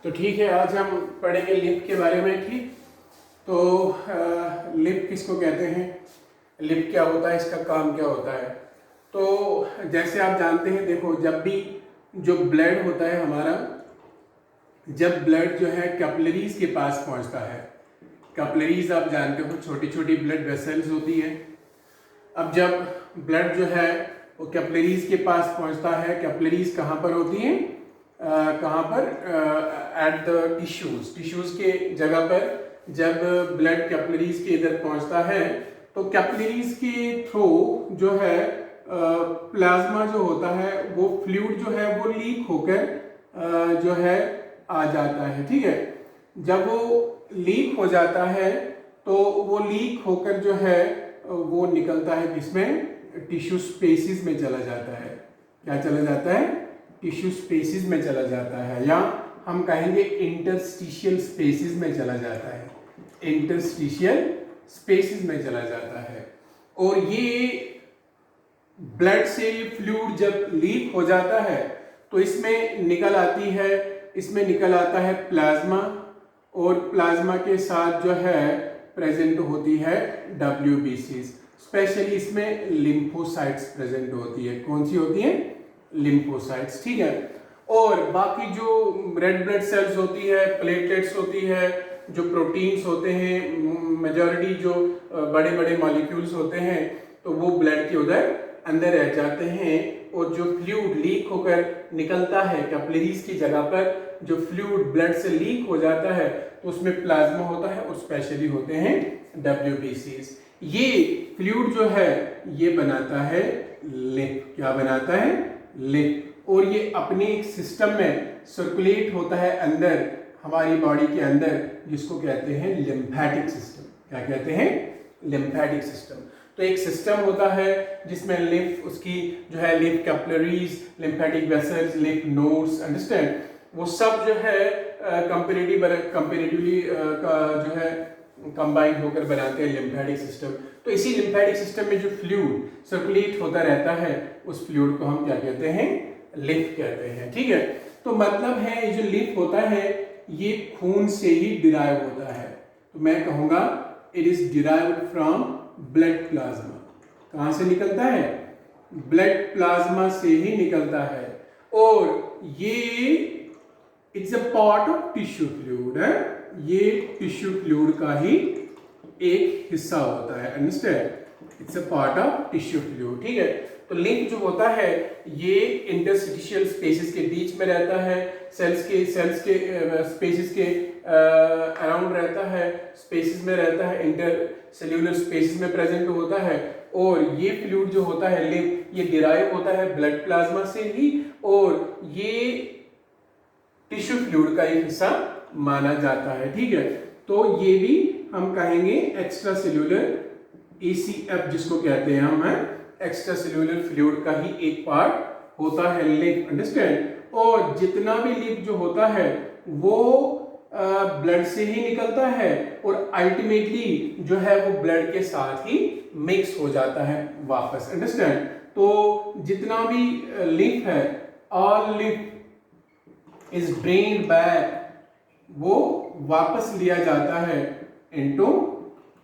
तो ठीक है, आज हम पढ़ेंगे लिप के बारे में। ठीक, तो लिप किसको कहते हैं, लिप क्या होता है, इसका काम क्या होता है। तो जैसे आप जानते हैं, देखो, जब भी जो ब्लड होता है हमारा, जब ब्लड जो है कैपिलरीज के पास पहुंचता है, कैपिलरीज आप जानते हो छोटी छोटी ब्लड वेसल्स होती हैं। अब जब ब्लड जो है वो कैपिलरीज के पास पहुंचता है, कैपिलरीज कहाँ पर होती हैं, कहाँ पर, एट द टिश्यूज के जगह पर। जब ब्लड कैपिलरीज के इधर पहुंचता है तो कैपिलरीज के थ्रू जो है प्लाज्मा जो होता है, वो फ्लूइड जो है वो लीक होकर जो है आ जाता है। ठीक है, जब वो लीक हो जाता है तो वो लीक होकर जो है वो निकलता है किसमें, टिश्यू स्पेसिस में चला जाता है। क्या चला जाता है, टिश्यू स्पेसिस में चला जाता है, या हम कहेंगे इंटरस्टिशियल स्पेसिस में चला जाता है, इंटरस्टिशियल स्पेसिस में चला जाता है। और ये ब्लड से फ्लूइड जब लीक हो जाता है तो इसमें निकल आती है, इसमें निकल आता है प्लाज्मा, और प्लाज्मा के साथ जो है प्रेजेंट होती है WBCs। स्पेशली इसमें लिम्फोसाइट्स प्रेजेंट होती है। कौन सी होती है, लिम्फोसाइट्स। ठीक है, और बाकी जो रेड ब्लड सेल्स होती है, प्लेटलेट्स होती है, जो प्रोटीन्स होते हैं, मेजॉरिटी जो बड़े बड़े मॉलिक्यूल्स होते हैं, तो वो ब्लड के उधर अंदर रह जाते हैं। और जो फ्लूइड लीक होकर निकलता है कैपिलरीज की जगह पर, जो फ्लूइड ब्लड से लीक हो जाता है तो उसमें प्लाज्मा होता है और स्पेशली होते हैं WBCs। ये फ्लूइड जो है ये बनाता है लिप। क्या बनाता है, लिप। और ये अपने एक सिस्टम में सर्कुलेट होता है अंदर, हमारी बॉडी के अंदर, जिसको कहते हैं लिम्फेटिक सिस्टम। क्या कहते हैं, लिम्फेटिक सिस्टम। तो एक सिस्टम होता है जिसमें लिम्फ, उसकी जो है lymph capillaries, lymphatic vessels, lymph nodes, understand, वो सब जो है कंपैरेटिवली का जो है कंबाइन होकर बनाते हैं लिम्फेटिक सिस्टम। तो इसी लिम्फेटिक सिस्टम में जो फ्लूइड सर्कुलेट होता रहता है, उस फ्लूइड को हम क्या कहते हैं, लिम्फ कहते हैं। ठीक है, तो मतलब है ये जो लिम्फ होता है ये खून से ही डिराइव होता है। तो मैं कहूँगा it is derived from blood plasma. कहाँ से निकलता है, ब्लड प्लाज्मा से ही निकलता है। और ये it's a part of tissue fluid है, ये टिश्यू फ्लूइड का ही एक हिस्सा होता है। Understand, it's a part of tissue fluid. ठीक है, तो लिम्फ जो होता है ये इंटरस्टिशियल स्पेसिस के बीच में रहता है, सेल्स के स्पेसिस के अराउंड रहता है, स्पेसिस में रहता है, इंटर सेल्यूलर स्पेसिस में प्रेजेंट होता है। और ये फ्लूइड जो होता है लिम्फ, ये डिराइव होता है ब्लड प्लाज्मा से ही, और ये टिश्यू फ्लूइड का एक हिस्सा माना जाता है। ठीक है, तो ये भी हम कहेंगे एक्स्ट्रा सेल्यूलर ECF जिसको कहते हैं हम, एक्स्ट्रा सेल्यूलर फ्लूइड का ही एक पार्ट होता है लिम्फ। अंडरस्टैंड, और जितना भी लिम्फ जो होता है वो ब्लड से ही निकलता है, और अल्टीमेटली जो है वो ब्लड के साथ ही मिक्स हो जाता है वापस। अंडरस्टैंड, तो जितना भी लिम्फ है, all lymph is drained back, वो वापस लिया जाता है इनटू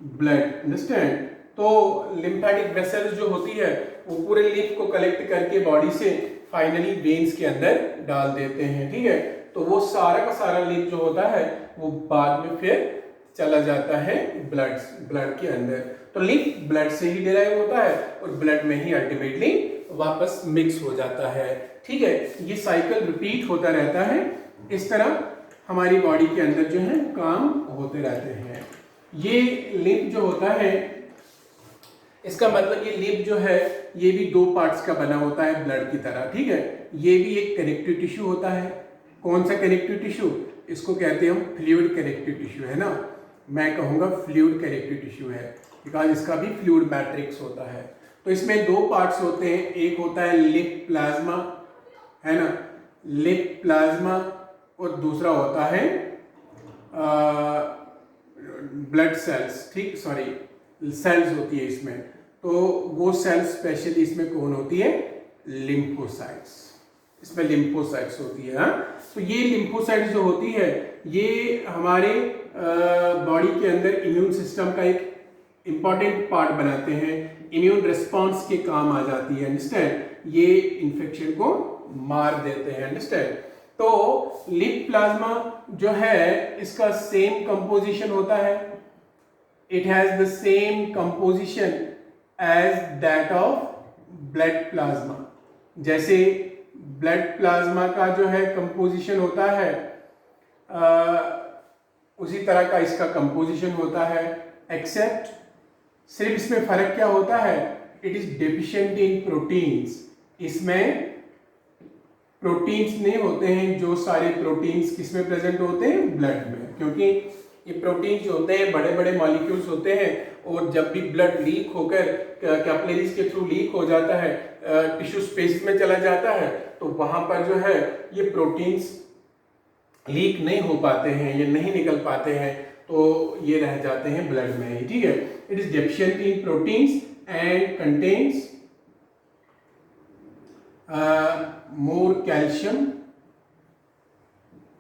ब्लड। अंडरस्टैंड, तो लिम्फेटिक वेसल्स जो होती है वो पूरे लिम्फ को कलेक्ट करके बॉडी से फाइनली वेन्स के अंदर डाल देते हैं। ठीक है, तो वो सारा का सारा लिम्फ जो होता है वो बाद में फिर चला जाता है ब्लड के अंदर। तो लिम्फ ब्लड से ही डिराइव होता है और ब्लड में ही अल्टीमेटली वापस मिक्स हो जाता है। ठीक है, ये साइकिल रिपीट होता रहता है। इस तरह हमारी बॉडी के अंदर जो है काम होते रहते हैं। ये लिम्फ जो होता है, इसका मतलब ये लिम्फ जो है ये भी दो पार्ट्स का बना होता है ब्लड की तरह। ठीक है, ये भी एक कनेक्टिव टिश्यू होता है। कौन सा कनेक्टिव टिश्यू, इसको कहते हैं हम फ्लूइड कनेक्टिव टिश्यू, है ना। मैं कहूँगा फ्लूइड कनेक्टिव टिश्यू है, बिकॉज इसका भी फ्लूइड मैट्रिक्स होता है। तो इसमें दो पार्ट्स होते हैं, एक होता है लिप प्लाज्मा, है ना, लिप प्लाज्मा, और दूसरा होता है ब्लड सेल्स। ठीक, सॉरी, सेल्स होती है इसमें। तो वो सेल्स स्पेशली इसमें कौन होती है, लिम्फोसाइट्स। इसमें लिम्फोसाइट्स होती है। हाँ, तो ये लिम्फोसाइट्स जो होती है ये हमारे बॉडी के अंदर इम्यून सिस्टम का एक इंपॉर्टेंट पार्ट बनाते हैं, इम्यून रिस्पॉन्स के काम आ जाती है। अंडरस्टैंड, ये इन्फेक्शन को मार देते हैं। अंडरस्टैंड, तो लिप प्लाज्मा जो है इसका सेम कंपोजिशन होता है, it has the same composition as that of blood plasma. जैसे ब्लड प्लाज्मा का जो है कंपोजिशन होता है उसी तरह का इसका कंपोजिशन होता है, एक्सेप्ट सिर्फ इसमें फर्क क्या होता है, it is deficient in proteins. इसमें प्रोटीन्स नहीं होते हैं, जो सारे प्रोटीन्स किसमें प्रेजेंट होते हैं, ब्लड में, क्योंकि ये प्रोटीन्स जो होते हैं बड़े बड़े मॉलिक्यूल्स होते हैं और जब भी ब्लड लीक होकर कैपिलरीज के थ्रू लीक हो जाता है, टिश्यू स्पेस में चला जाता है, तो वहां पर जो है ये प्रोटीन्स लीक नहीं हो पाते हैं, ये नहीं निकल पाते हैं, तो ये रह जाते हैं ब्लड में ही। ठीक है, it is deficient in proteins and contains more calcium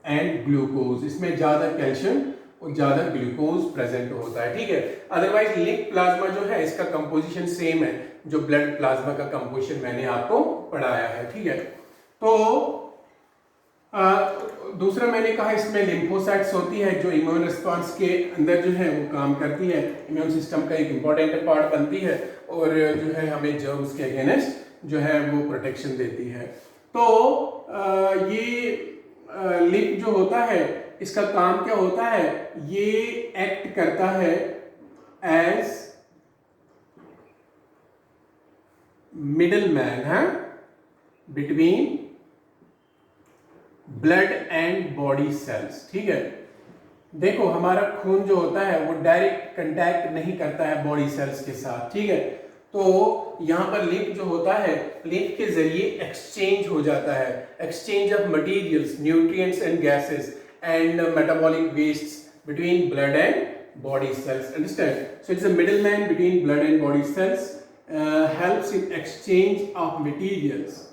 and glucose. इसमें ज्यादा कैल्शियम और ज्यादा ग्लूकोज प्रेजेंट होता है। ठीक है, अदरवाइज लिप प्लाज्मा जो है इसका कंपोजिशन सेम है जो ब्लड प्लाज्मा का कंपोजिशन मैंने आपको पढ़ाया है। ठीक है, तो दूसरा मैंने कहा इसमें लिम्फोसाइट्स होती है जो इम्यून रिस्पांस के अंदर जो है वो काम करती है, इम्यून सिस्टम का एक इम्पॉर्टेंट पार्ट बनती है और जो है हमें जर्म्स के अगेंस्ट जो है वो प्रोटेक्शन देती है। तो ये लिप जो होता है इसका काम क्या होता है, ये एक्ट करता है एज मिडल मैन है between blood and body cells. ठीक है, देखो हमारा खून जो होता है वो डायरेक्ट कांटेक्ट नहीं करता है बॉडी सेल्स के साथ। ठीक है, तो यहाँ पर लिप जो होता है, लिप के जरिए एक्सचेंज हो जाता है, exchange of materials, nutrients and gases and metabolic wastes between blood and body cells. Understand? So it's a middleman between blood and body cells, helps in exchange of materials.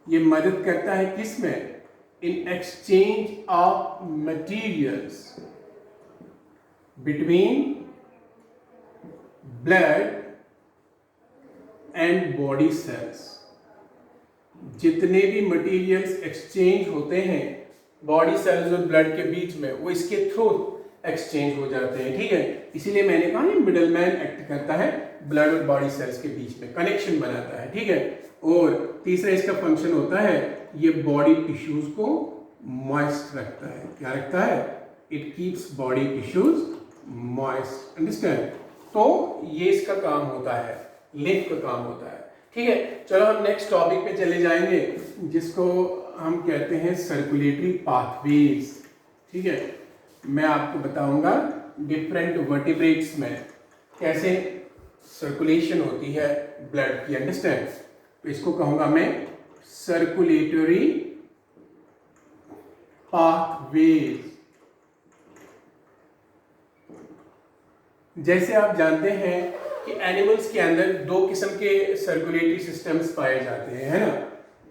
ये मदद करता है किस में, in exchange of materials between blood and body cells. जितने भी materials exchange होते हैं बॉडी सेल्स और ब्लड के बीच में, वो इसके थ्रू एक्सचेंज हो जाते हैं। ठीक है, इसीलिए मैंने कहा ये मिडलमैन एक्ट करता है ब्लड और बॉडी सेल्स के बीच में, कनेक्शन बनाता है। ठीक है, और तीसरा इसका फंक्शन होता है ये बॉडी टिश्यूज को मॉइस्ट रखता है। क्या रखता है, it keeps body tissues moist. Understand, तो ये इसका काम होता है, लिप का काम होता है। ठीक है, चलो हम नेक्स्ट टॉपिक पे चले जाएंगे जिसको हम कहते हैं सर्कुलेटरी पाथवेज। ठीक है, मैं आपको बताऊंगा डिफरेंट वर्टिब्रेट्स में कैसे सर्कुलेशन होती है ब्लड की। अंडरस्टैंड, तो इसको कहूंगा मैं सर्कुलेटरी पाथवेज। जैसे आप जानते हैं कि एनिमल्स के अंदर दो किस्म के सर्कुलेटरी सिस्टम्स पाए जाते हैं, है ना।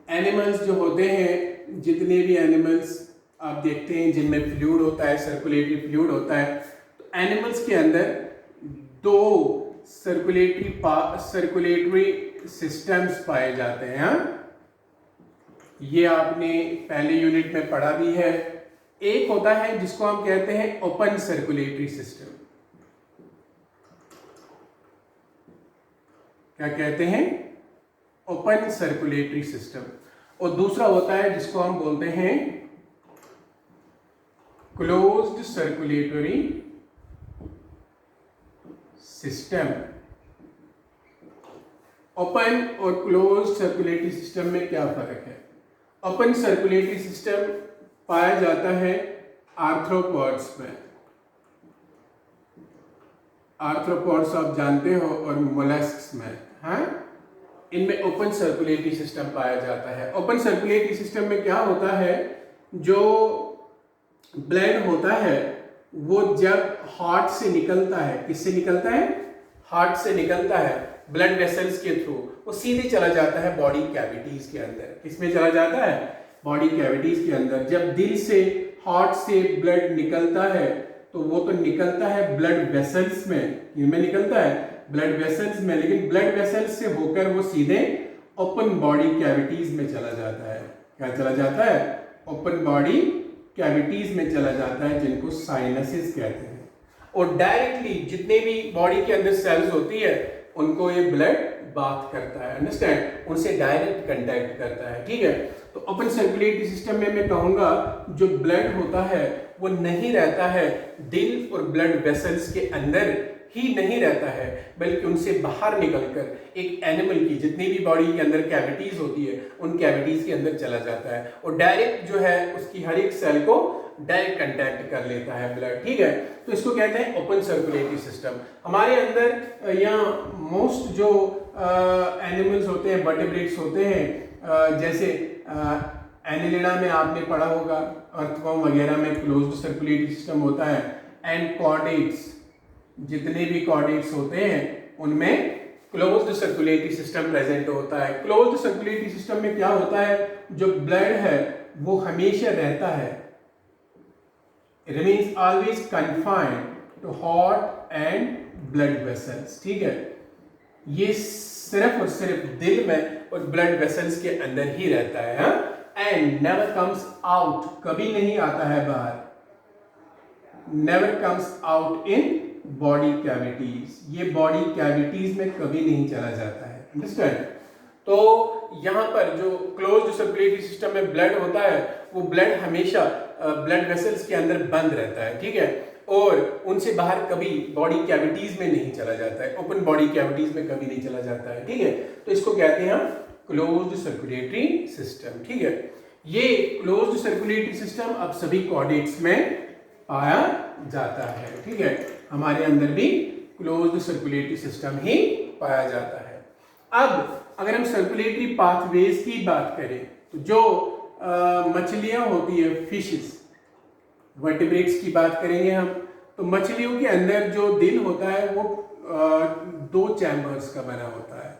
एनिमल्स जो होते हैं, जितने भी एनिमल्स आप देखते हैं जिनमें फ्लूइड होता है, सर्कुलेटरी फ्लूइड होता है, तो एनिमल्स के अंदर दो सर्कुलेटरी सिस्टम्स पाए जाते हैं। हाँ? ये आपने पहले यूनिट में पढ़ा भी है। एक होता है जिसको हम कहते हैं ओपन सर्कुलेटरी सिस्टम। क्या कहते हैं, ओपन सर्कुलेटरी सिस्टम। और दूसरा होता है जिसको हम बोलते हैं क्लोज्ड सर्कुलेटरी सिस्टम। ओपन और क्लोज्ड सर्कुलेटरी सिस्टम में क्या फर्क है। ओपन सर्कुलेटरी सिस्टम पाया जाता है आर्थ्रोपॉड्स में। आर्थ्रोपॉड्स आप जानते हो, और मोलस्क्स में, हाँ, इनमें ओपन सर्कुलेटरी सिस्टम पाया जाता है। ओपन सर्कुलेटरी सिस्टम में क्या होता है, जो ब्लड होता है वो जब हार्ट से निकलता है, किससे निकलता है, हार्ट से निकलता है, ब्लड वेसल्स के थ्रू, वो सीधे चला जाता है बॉडी कैविटीज के अंदर। किसमें चला जाता है? बॉडी कैविटीज के अंदर। जब दिल से, हार्ट से ब्लड निकलता है तो वो तो निकलता है ब्लड वेसल्स में, इनमें निकलता है ब्लड वेसल्स में, लेकिन ब्लड वेसल्स से होकर वो सीधे ओपन बॉडी कैविटीज में चला जाता है। क्या चला जाता है? ओपन बॉडी कैविटीज में चला जाता है, जिनको साइनसेस कहते हैं। और डायरेक्टली जितने भी बॉडी के अंदर सेल्स होती है उनको ये ब्लड बात करता है, अंडरस्टैंड, उनसे डायरेक्ट कांटेक्ट करता है, ठीक है। तो ओपन सर्कुलेटरी सिस्टम में मैं कहूंगा जो ब्लड होता है वो नहीं रहता है दिल और ब्लड वेसल्स के अंदर ही नहीं रहता है, बल्कि उनसे बाहर निकलकर एक एनिमल की जितनी भी बॉडी के अंदर कैविटीज होती है उन कैविटीज के अंदर चला जाता है और डायरेक्ट जो है उसकी हर एक सेल को डायरेक्ट कांटेक्ट कर लेता है ब्लड, ठीक है। तो इसको कहते हैं ओपन सर्कुलेटरी सिस्टम। हमारे अंदर या मोस्ट जो एनिमल्स होते हैं, वर्टेब्रेट्स होते हैं, जैसे एनिलिडा में आपने पढ़ा होगा, अर्थवर्म वगैरह में क्लोज्ड सर्कुलेटरी सिस्टम होता है। एंड कॉर्डेट्स, जितने भी कॉर्डेट्स होते हैं उनमें क्लोज्ड सर्कुलेटरी सिस्टम प्रेजेंट होता है। क्लोज्ड सर्कुलेटरी सिस्टम में क्या होता है? जो ब्लड है वो हमेशा रहता है, remains always confined to heart and blood vessels, ठीक है। ये सिर्फ और सिर्फ दिल में और ब्लड वेसल्स के अंदर ही रहता है, एंड नेवर कम्स आउट, कभी नहीं आता है बाहर, never comes out in body cavities, ये बॉडी कैविटीज में कभी नहीं चला जाता है, अंडरस्टैंड। तो यहाँ पर जो क्लोज्ड सर्कुलेटरी सिस्टम में ब्लड होता है वो ब्लड हमेशा ब्लड वेसल्स के अंदर बंद रहता है, ठीक है, और उनसे बाहर कभी बॉडी कैविटीज में नहीं चला जाता है, ओपन बॉडी कैविटीज में कभी नहीं चला जाता है, ठीक है। तो इसको कहते हैं हम क्लोज्ड सर्कुलेटरी सिस्टम, ठीक है। ये क्लोज्ड सर्कुलेटरी सिस्टम अब सभी कॉर्डेट्स में पाया जाता है, ठीक है। हमारे अंदर भी क्लोज्ड सर्कुलेटरी सिस्टम ही पाया जाता है। अब अगर हम सर्कुलेटरी पाथवेज की बात करें तो जो मछलियां होती है, फिशेस, वर्टिब्रेट्स की बात करेंगे हम, तो मछलियों के अंदर जो दिल होता है वो 2 चैम्बर्स का बना होता है।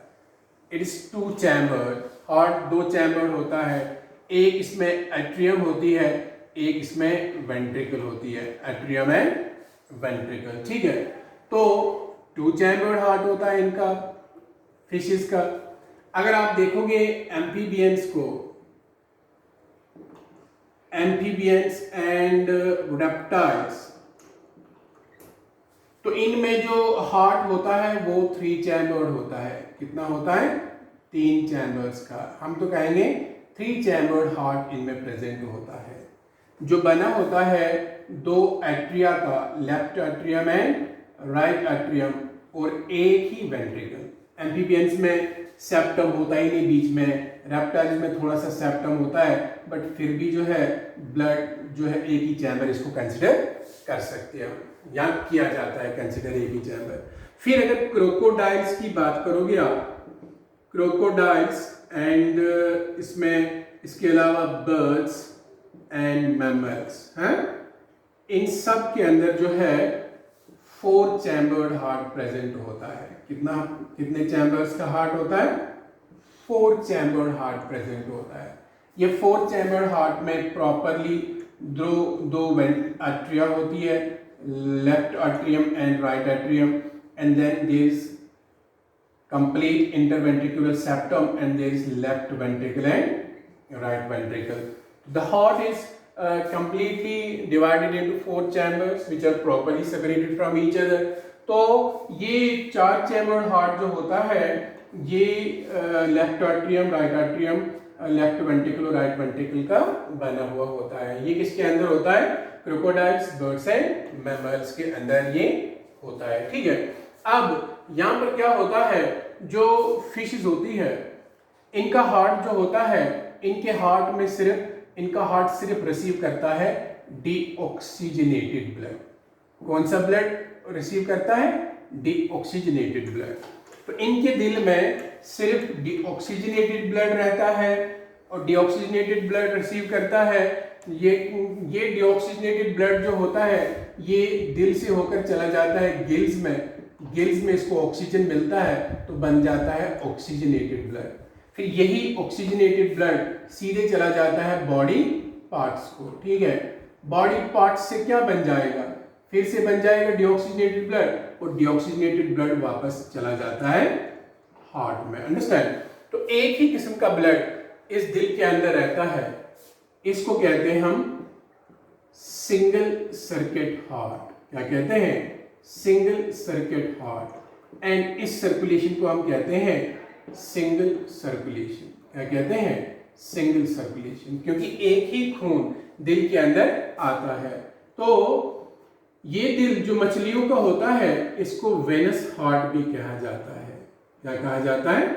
It is 2 chamber, heart 2 chamber होता है, एक इसमें एट्रियम होती है, एक इसमें वेंट्रिकल होती है, एट्रियम एंड वेंट्रिकल, ठीक है। तो 2 चैम्बर हार्ट होता है इनका, फिशेस का। अगर आप देखोगे एम्फीबियंस को, एम्फीबियंस एंड रेप्टाइल्स, तो इनमें जो हार्ट होता है वो 3 चैम्बर्ड होता है। कितना होता है? 3 चैम्बर्स का। हम तो कहेंगे 3 चैम्बर्ड हार्ट इनमें प्रेजेंट होता है, जो बना होता है 2 एट्रिया का, left atrium and right atrium, और एक ही वेंट्रिकल। एम्फीबियंस में सेप्टम होता ही नहीं बीच में, रेप्टाइल्स में थोड़ा सा सेप्टम होता है, बट फिर भी जो है ब्लड जो है एक ही चैम्बर, इसको कंसिडर कर सकते हैं, यहाँ किया जाता है कंसिडर एक ही चैम्बर। फिर अगर क्रोकोडाइल्स की बात करोगे आप, क्रोकोडाइल्स एंड इसमें इसके अलावा बर्ड्स एंड मैमल्स हैं, इन सब के अंदर जो है 4 चैम्बर्ड हार्ट प्रेजेंट होता है। कितने चैम्बर्स का हार्ट होता है? 4 चैम्बर्ड हार्ट प्रेजेंट होता है। ये 4 चैम्बर्ड हार्ट में प्रॉपरली दो एट्रिया होती है, left atrium and right atrium, and then there is complete interventricular septum and there is left ventricle and right ventricle. The heart is completely divided into 4 chambers which are properly separated from each other. तो ये 4 chamber heart जो होता है ये left atrium, right atrium, left ventricle और right ventricle का बना हुआ होता है। ये किसके अंदर होता है? क्रोकोडाइल्स, बर्ड्स एंड मैमल्स के अंदर ये होता है, ठीक है। अब यहाँ पर क्या होता है, जो फिशेस होती है इनका हार्ट जो होता है, इनके हार्ट में इनका हार्ट सिर्फ रिसीव करता है डीऑक्सीजनेटेड ब्लड। कौन सा ब्लड रिसीव करता है? Deoxygenated blood. तो इनके दिल में सिर्फ डीऑक्सीजनेटेड ब्लड रहता है और डीऑक्सीजनेटेड ब्लड रिसीव करता है। ये डीऑक्सीजनेटेड ब्लड जो होता है ये दिल से होकर चला जाता है गिल्स में, गिल्स में इसको ऑक्सीजन मिलता है तो बन जाता है ऑक्सीजनेटेड ब्लड। फिर यही ऑक्सीजनेटेड ब्लड सीधे चला जाता है बॉडी पार्ट्स को, ठीक है। बॉडी पार्ट्स से क्या बन जाएगा, फिर से बन जाएगा डीऑक्सीजनेटेड ब्लड, और डीऑक्सीजनेटेड ब्लड वापस चला जाता है हार्ट में। अंडरस्टैंड? तो एक ही किस्म का ब्लड इस दिल के अंदर रहता है, इसको कहते हैं हम सिंगल सर्किट हार्ट। क्या कहते हैं? Single circuit heart. एंड इस सर्कुलेशन को हम कहते हैं सिंगल सर्कुलेशन। क्या कहते हैं? सिंगल सर्कुलेशन, क्योंकि एक ही खून दिल के अंदर आता है। तो ये दिल जो मछलियों का होता है इसको वेनस हार्ट भी कहा जाता है। क्या कहा जाता है?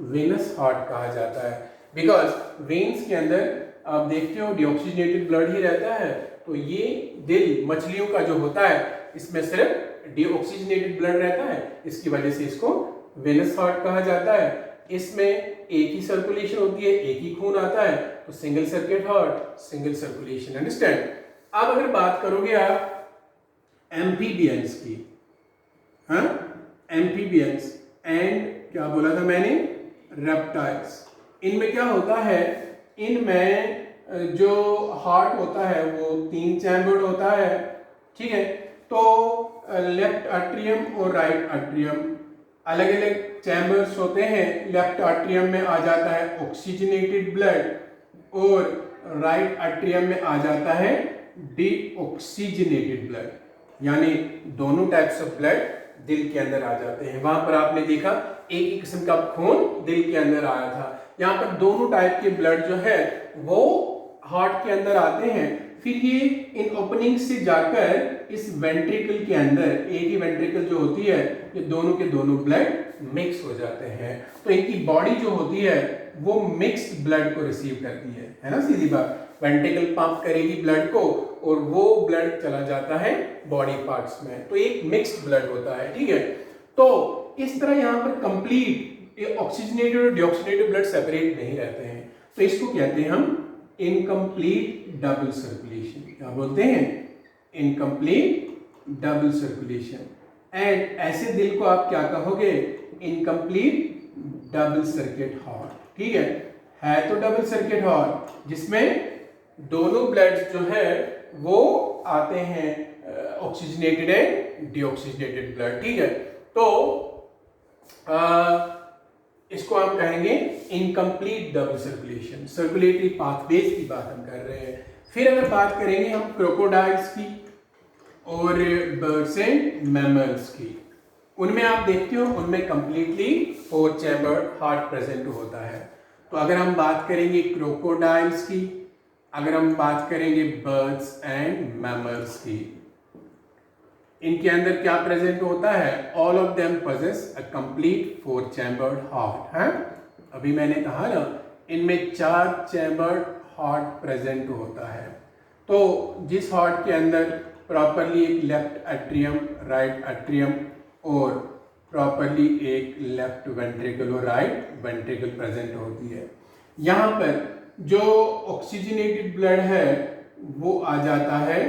वेनस हार्ट कहा जाता है, बिकॉज वेन्स के अंदर आप देखते हो डीऑक्सीजनेटेड ब्लड ही रहता है। तो ये दिल मछलियों का जो होता है इसमें सिर्फ डीऑक्सीजनेटेड ब्लड रहता है, इसकी वजह से इसको वेनस हार्ट कहा जाता है। इसमें एक ही सर्कुलेशन होती है, एक ही खून आता है, तो single circuit heart, single circulation. Understand? अब अगर बात करोगे आप एम्फीबियंस की, हाँ, एम्फीबियंस एंड क्या बोला था मैंने, रेप्टाइल्स, इनमें क्या होता है, इनमें जो हार्ट होता है वो 3 चैम्बर्ड होता है, ठीक है। तो लेफ्ट आर्ट्रियम और राइट आर्ट्रियम अलग अलग चैम्बर्स होते हैं। लेफ्ट आर्ट्रियम में आ जाता है ऑक्सीजनेटेड ब्लड और राइट आर्ट्रियम में आ जाता है डीऑक्सीजनेटेड ब्लड, यानी दोनों टाइप्स ऑफ ब्लड दिल के अंदर आ जाते हैं। वहां पर आपने देखा एक ही किस्म का खून दिल के अंदर आया था, यहाँ पर दोनों टाइप के ब्लड जो है वो हार्ट के अंदर आते हैं। फिर ये इन ओपनिंग से जाकर इस वेंट्रिकल के अंदर, एक ही वेंट्रिकल जो होती है, ये दोनों के दोनों ब्लड मिक्स हो जाते हैं। तो इनकी बॉडी जो होती है वो मिक्स्ड ब्लड को रिसीव करती है ना, सीधी बात। वेंट्रिकल पंप करेगी ब्लड को और वो ब्लड चला जाता है बॉडी पार्ट्स में, तो एक मिक्स्ड ब्लड होता है, ठीक है। तो इस तरह यहाँ पर कंप्लीट ऑक्सीजनेटेड और डीऑक्सीजनेटेड ब्लड सेपरेट नहीं रहते हैं, तो इसको कहते हैं हम इनकम्प्लीट डबल सर्कुलेशन। क्या बोलते हैं? Incomplete double circulation. एंड ऐसे दिल को आप क्या कहोगे? इनकम्प्लीट डबल सर्किट हार्ट, ठीक है तो डबल सर्किट हार्ट जिसमें दोनों ब्लड्स जो है वो आते हैं ऑक्सीजनेटेड एंड डीऑक्सीजनेटेड ब्लड, ठीक है। तो इसको हम कहेंगे incomplete double circulation. Circulatory pathways की बात हम कर रहे हैं। फिर अगर बात करेंगे हम क्रोकोडाइल्स की और बर्ड्स एंड मैमल्स की, उनमें आप देखते हो उनमें कंप्लीटली 4 चैम्बर हार्ट प्रेजेंट होता है। तो अगर हम बात करेंगे क्रोकोडाइल्स की, अगर हम बात करेंगे बर्ड्स एंड मैमल्स की, इनके अंदर क्या प्रेजेंट होता है? All of them possess a complete 4 chambered heart है। अभी मैंने कहा ना इनमें 4 चैम्बर्ड हार्ट प्रेजेंट होता है। तो जिस हार्ट के अंदर प्रॉपरली एक लेफ्ट एट्रियम, राइट एट्रियम और प्रॉपरली एक लेफ्ट वेंट्रिकल और राइट वेंट्रिकल प्रेजेंट होती है, यहाँ पर जो ऑक्सीजनेटेड ब्लड है वो आ जाता है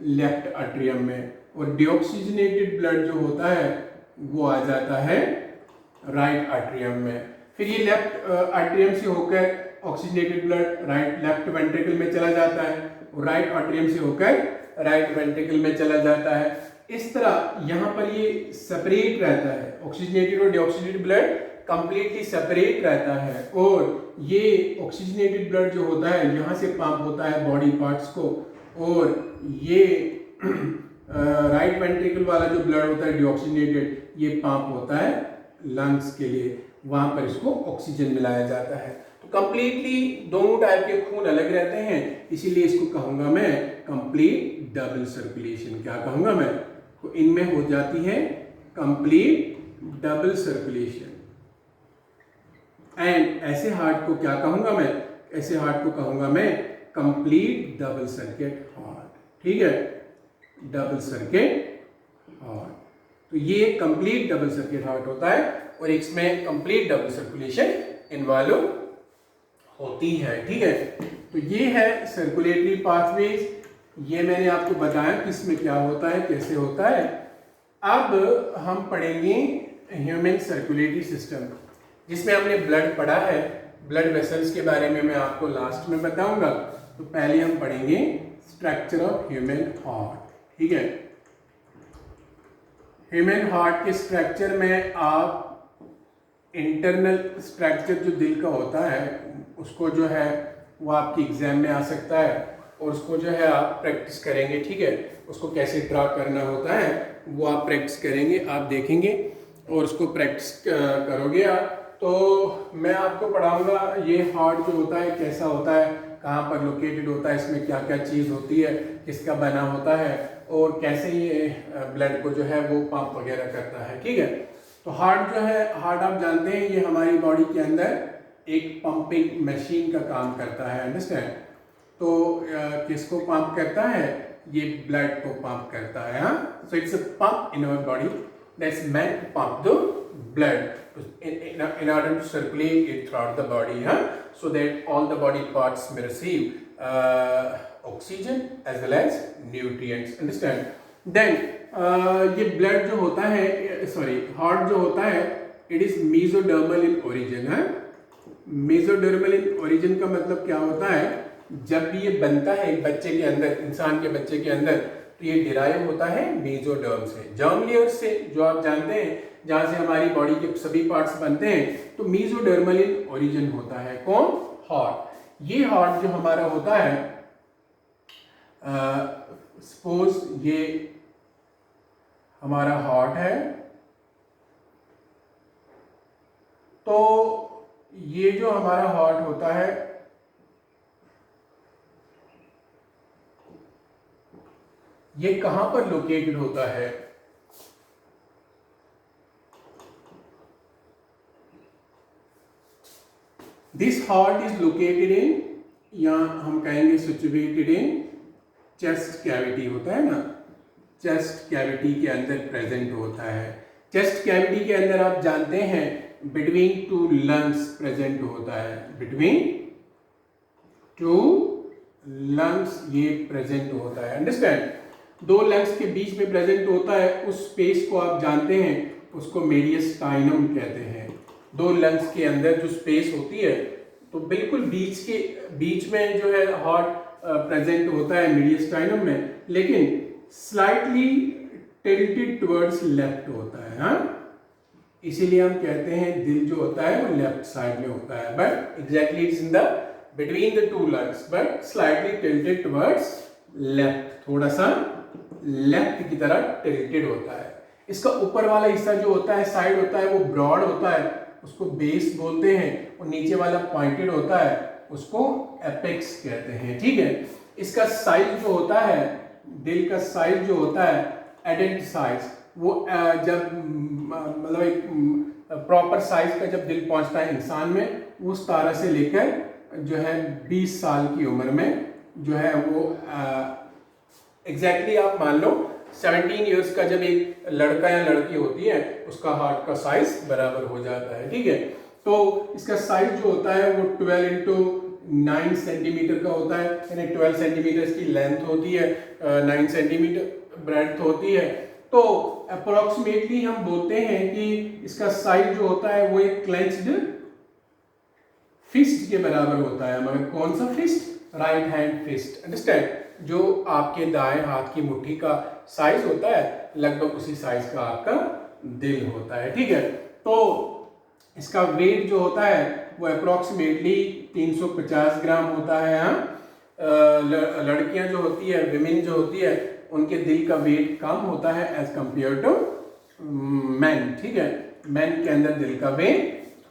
लेफ्ट एट्रियम में, और डीऑक्सीजनेटेड ब्लड जो होता है वो आ जाता है राइट एट्रियम में। फिर ये लेफ्ट एट्रियम से होकर ऑक्सीजनेटेड ब्लड लेफ्ट वेंट्रिकल में चला जाता है और राइट एट्रियम से होकर राइट वेंट्रिकल में चला जाता है। इस तरह यहाँ पर ये सेपरेट रहता है, ऑक्सीजनेटेड और डीऑक्सीजनेटेड ब्लड कंप्लीटली सेपरेट रहता है, और ये ऑक्सीजनेटेड ब्लड जो होता है यहाँ से पंप होता है बॉडी पार्ट्स को, और ये राइट वेंट्रिकल वाला जो ब्लड होता है डीऑक्सीजनेटेड, ये पंप होता है लंग्स के लिए, वहां पर इसको ऑक्सीजन मिलाया जाता है। तो कंप्लीटली दोनों टाइप के खून अलग रहते हैं, इसीलिए इसको कहूंगा मैं कंप्लीट डबल सर्कुलेशन। क्या कहूंगा मैं? तो इनमें हो जाती है कंप्लीट डबल सर्कुलेशन। एंड ऐसे हार्ट को क्या कहूंगा मैं? ऐसे हार्ट को कहूंगा मैं कंप्लीट डबल सर्किट हार्ट, ठीक है, डबल सर्किट हार्ट। तो ये कंप्लीट डबल सर्किट हार्ट होता है और इसमें कंप्लीट डबल सर्कुलेशन इन्वॉल्व होती है, ठीक है। तो ये है सर्कुलेटरी पाथवेज, ये मैंने आपको बताया कि इसमें क्या होता है, कैसे होता है। अब हम पढ़ेंगे ह्यूमन सर्कुलेटरी सिस्टम, जिसमें हमने ब्लड पढ़ा है। ब्लड वेसल्स के बारे में मैं आपको लास्ट में बताऊंगा। तो पहले हम पढ़ेंगे स्ट्रक्चर ऑफ ह्यूमन हार्ट। ठीक है, ह्यूमन हार्ट के स्ट्रक्चर में आप इंटरनल स्ट्रक्चर जो दिल का होता है उसको जो है वो आपकी एग्जाम में आ सकता है, और उसको जो है आप प्रैक्टिस करेंगे। ठीक है, उसको कैसे ड्रा करना होता है वो आप प्रैक्टिस करेंगे, आप देखेंगे और उसको प्रैक्टिस करोगे आप। तो मैं आपको पढ़ाऊंगा ये हार्ट जो होता है कैसा होता है, कहाँ पर लोकेटेड होता है, इसमें क्या क्या चीज़ होती है, किसका बना होता है, और कैसे ये ब्लड को जो है वो पंप वगैरह करता है। ठीक है, तो हार्ट जो है, हार्ट आप जानते हैं ये हमारी बॉडी के अंदर एक पंपिंग मशीन का काम करता है। अंडरस्टैंड? तो किसको पंप करता है? ये ब्लड को पंप करता है। हाँ, so it's a pump in our body that's meant to pump the blood in order to circulate it throughout the body, so that all the body parts may receive oxygen as well as nutrients. Understand? Then ये blood जो होता है, sorry heart जो होता है, it is mesodermal in origin है। Mesodermal in origin का मतलब क्या होता है? जब भी ये बनता है एक बच्चे के अंदर, इंसान के बच्चे के अंदर, तो ये डिराइव होता है मेसोडर्म से, जर्म लेयर से, जो आप जानते हैं जहां से हमारी बॉडी के सभी पार्ट्स बनते हैं। तो मेसोडर्मल इन ओरिजिन होता है कौन? हार्ट। ये हार्ट जो हमारा होता है, सपोज ये हमारा हार्ट है, तो ये जो हमारा हार्ट होता है ये कहां पर लोकेटेड होता है? This heart is located in, या हम कहेंगे सिचुएटेड इन चेस्ट कैविटी होता है ना, चेस्ट कैविटी के अंदर प्रेजेंट होता है। चेस्ट कैविटी के अंदर आप जानते हैं बिटवीन टू लंग्स प्रेजेंट होता है, बिटवीन टू लंग्स ये प्रेजेंट होता है। अंडरस्टैंड? दो लंग्स के बीच में प्रेजेंट होता है, उस स्पेस को आप जानते हैं, उसको मेडियस्टाइनम कहते हैं। दो लंग्स के अंदर जो स्पेस होती है, तो बिल्कुल बीच में जो है हार्ट प्रेजेंट होता है मेडियस्टाइनम में, लेकिन स्लाइटली टिल्टेड टुवर्ड्स लेफ्ट होता है। हाँ, इसीलिए हम कहते हैं दिल जो होता है वो लेफ्ट साइड में होता है, but exactly it's in the between the two lungs, but slightly tilted towards left, थोड़ा सा लेफ्ट की तरह टिल्टेड होता है। इसका ऊपर वाला हिस्सा जो होता है, साइड होता है, वो ब्रॉड होता है, उसको बेस बोलते हैं, और नीचे वाला पॉइंटेड होता है, उसको एपेक्स कहते हैं। ठीक है, इसका साइज जो होता है, दिल का साइज जो होता है, एडल्ट साइज, वो जब मतलब एक प्रॉपर साइज का जब दिल पहुंचता है इंसान में, वो 17 से लेकर जो है 20 साल की उम्र में जो है वो एग्जैक्टली आप मान लो 17 इयर्स का जब एक लड़का या लड़की होती है, उसका हार्ट का साइज बराबर हो जाता है। ठीक है, तो इसका साइज जो होता है वो 12 इंटू 9 सेंटीमीटर का होता है, यानी 12 सेंटीमीटर इसकी लेंथ होती है, 9 सेंटीमीटर ब्रेड्थ होती है। तो अप्रोक्सीमेटली हम बोलते हैं कि इसका साइज जो होता है वो एक क्लेंच्ड फिस्ट के बराबर होता है, मगर कौन सा fist? Right hand fist. Understand? जो आपके दाएं हाथ की मुट्ठी का साइज होता है, लगभग उसी साइज का आपका दिल होता है। ठीक है, तो इसका वेट जो होता है वो अप्रोक्सीमेटली 350 ग्राम होता है। लड़कियां जो होती है, विमेन जो होती है, उनके दिल का वेट कम होता है एज कंपेयर टू मैन। ठीक है, मैन के अंदर दिल का वेट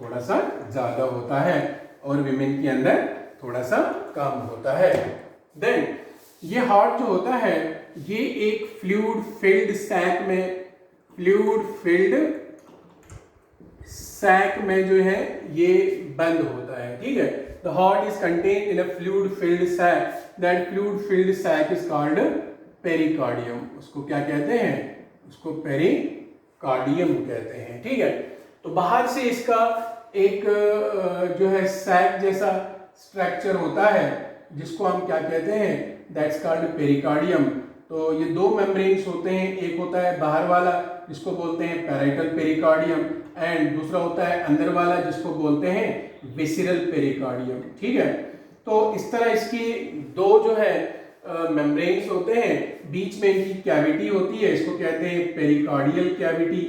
थोड़ा सा ज्यादा होता है और विमेन के अंदर थोड़ा सा कम होता है। देन ये हार्ट जो होता है ये एक फ्लूइड फिल्ड सैक में जो है ये बंद होता है। ठीक है, the heart is contained in a fluid filled sac, that fluid filled sac is called pericardium. उसको क्या कहते हैं? उसको पेरिकार्डियम कहते हैं। ठीक है, तो बाहर से इसका एक जो है सैक जैसा स्ट्रक्चर होता है, जिसको हम क्या कहते हैं? That's called pericardium. तो ये दो मेम्ब्रेन्स होते हैं, एक होता है बाहर वाला जिसको बोलते हैं पैराइटल पेरिकार्डियम, एंड दूसरा होता है अंदर वाला जिसको बोलते हैं विसिरल पेरिकार्डियम। ठीक है, तो इस तरह इसकी दो जो है मेम्ब्रेन्स होते हैं, बीच में इनकी कैविटी होती है, इसको कहते हैं पेरिकार्डियल कैविटी।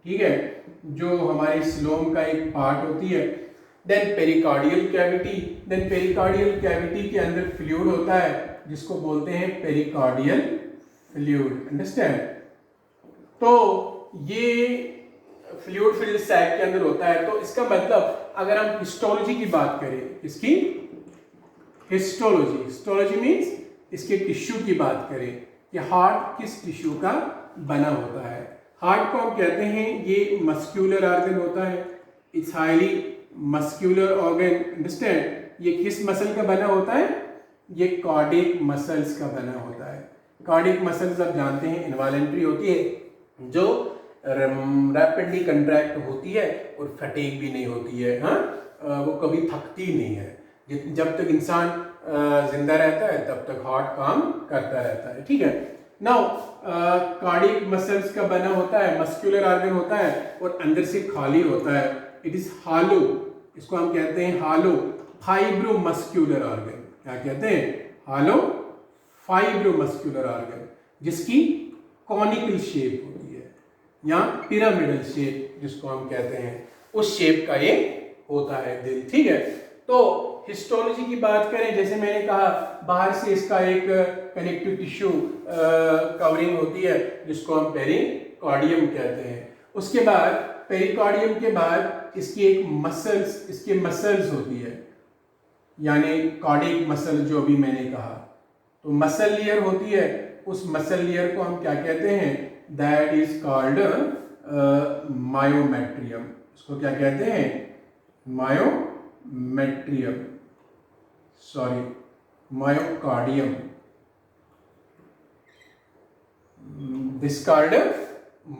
ठीक है, जो हमारी स्लोम का एक पार्ट होती है। Then pericardial cavity, then pericardial cavity के अंदर फ्लूइड होता है जिसको बोलते हैं पेरिकार्डियल फ्लूइड। अंडरस्टैंड? तो ये फ्लूइड फिल्ड सैक के अंदर होता है। तो इसका मतलब अगर हम हिस्टोलॉजी की बात करें, इसकी हिस्टोलॉजी, हिस्टोलॉजी मीन्स इसके टिश्यू की बात करें कि हार्ट किस टिश्यू का बना होता है। हार्ट को हम कहते हैं ये मस्क्यूलर ऑर्गन होता है, it's highly muscular organ. Understand? ये किस मसल का बना होता है? ये कार्डियक मसल्स का बना होता है। कार्डियक मसल्स आप जानते हैं इनवॉलेंट्री होती है, जो रैपिडली कंट्रैक्ट होती है और फटीग भी नहीं होती है। हाँ, वो कभी थकती नहीं है। जब तक इंसान जिंदा रहता है तब तक हार्ट काम करता रहता है। ठीक है, नाउ कार्डियक मसल्स का बना होता है, मस्कुलर ऑर्गन होता है और अंदर से खाली होता है। इट इज हालो, इसको हम कहते हैं हालो फाइब्रोमस्क्यूलर ऑर्गन। क्या कहते हैं? हालो फाइब्रोमस्क्यूलर ऑर्गन, जिसकी कॉनिकल शेप होती है या पिरामिडल शेप जिसको हम कहते हैं, उस शेप का ये होता है दिल। ठीक है, तो हिस्टोलॉजी की बात करें, जैसे मैंने कहा बाहर से इसका एक कनेक्टिव टिश्यू कवरिंग होती है जिसको हम पेरिकार्डियम कहते हैं। उसके बाद पेरिकार्डियम के बाद इसकी एक इसके मसल्स होती है, यानी कार्डियक मसल जो अभी मैंने कहा। तो मसल लेयर होती है, उस मसल लेयर को हम क्या कहते हैं? That is called myometrium. इसको क्या कहते हैं? Myometrium, sorry myocardium, this called